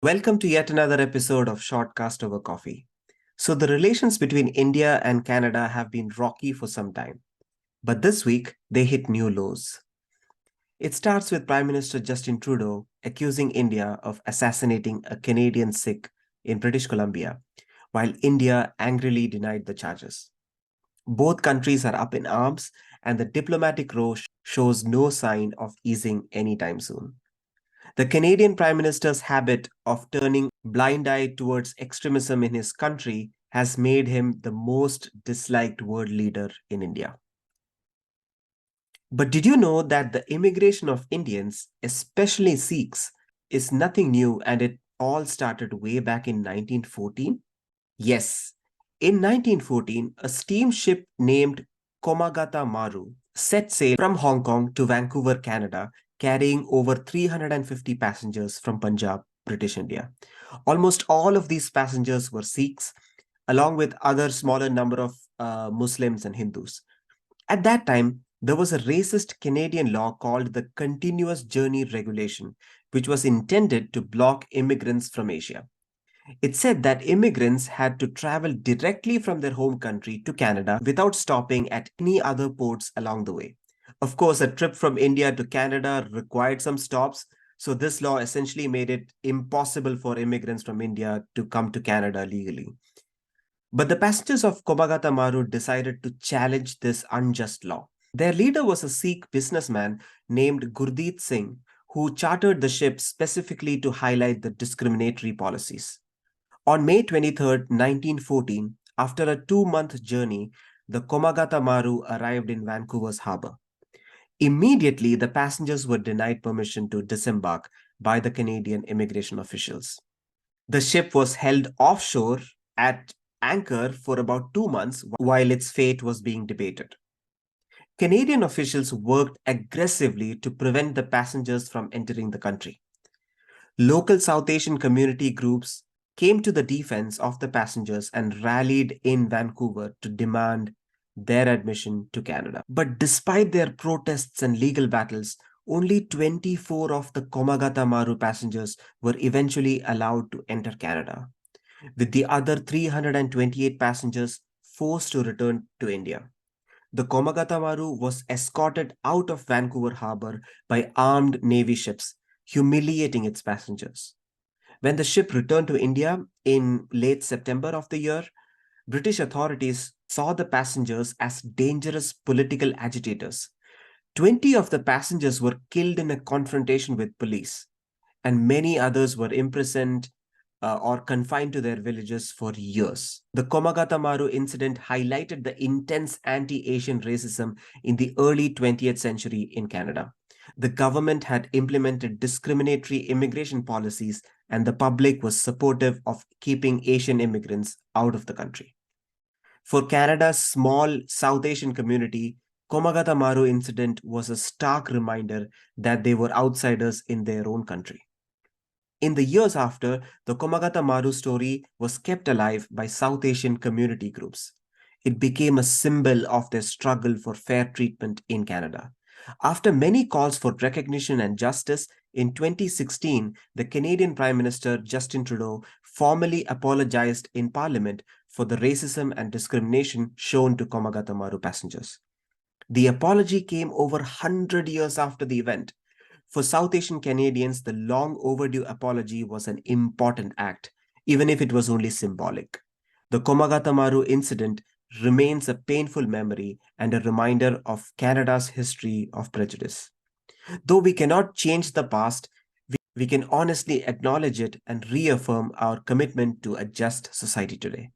Welcome to yet another episode of Shortcast over Coffee. So, the relations between India and Canada have been rocky for some time, but this week they hit new lows. It starts with Prime Minister Justin Trudeau accusing India of assassinating a Canadian Sikh in British Columbia, while India angrily denied the charges. Both countries are up in arms, and the diplomatic row shows no sign of easing anytime soon. The Canadian Prime Minister's habit of turning blind eye towards extremism in his country has made him the most disliked world leader in India. But did you know that the immigration of Indians, especially Sikhs, is nothing new and it all started way back in 1914? Yes, in 1914, a steamship named Komagata Maru set sail from Hong Kong to Vancouver, Canada, carrying over 350 passengers from Punjab, British India. Almost all of these passengers were Sikhs, along with other smaller number of Muslims and Hindus. At that time, there was a racist Canadian law called the Continuous Journey Regulation, which was intended to block immigrants from Asia. It said that immigrants had to travel directly from their home country to Canada without stopping at any other ports along the way. Of course, a trip from India to Canada required some stops, so this law essentially made it impossible for immigrants from India to come to Canada legally. But the passengers of Komagata Maru decided to challenge this unjust law. Their leader was a Sikh businessman named Gurdeep Singh, who chartered the ship specifically to highlight the discriminatory policies. On May 23rd, 1914, after a 2-month journey, the Komagata Maru arrived in Vancouver's harbor. Immediately, the passengers were denied permission to disembark by the Canadian immigration officials. The ship was held offshore at anchor for about 2 months while its fate was being debated. Canadian officials worked aggressively to prevent the passengers from entering the country. Local South Asian community groups came to the defense of the passengers and rallied in Vancouver to demand their admission to Canada. But despite their protests and legal battles, only 24 of the Komagata Maru passengers were eventually allowed to enter Canada, with the other 328 passengers forced to return to India. The Komagata Maru was escorted out of Vancouver harbor by armed Navy ships, humiliating its passengers. When the ship returned to India in late September of the year, British authorities saw the passengers as dangerous political agitators. 20 of the passengers were killed in a confrontation with police, and many others were imprisoned or confined to their villages for years. The Komagata Maru incident highlighted the intense anti-Asian racism in the early 20th century in Canada. The government had implemented discriminatory immigration policies, and the public was supportive of keeping Asian immigrants out of the country. For Canada's small South Asian community, Komagata Maru incident was a stark reminder that they were outsiders in their own country. In the years after, the Komagata Maru story was kept alive by South Asian community groups. It became a symbol of their struggle for fair treatment in Canada. After many calls for recognition and justice, in 2016, the Canadian Prime Minister Justin Trudeau formally apologized in Parliament for the racism and discrimination shown to Komagata Maru passengers. The apology came over 100 years after the event. For South Asian Canadians, the long overdue apology was an important act, even if it was only symbolic. The Komagata Maru incident remains a painful memory and a reminder of Canada's history of prejudice. Though we cannot change the past, we can honestly acknowledge it and reaffirm our commitment to a just society today.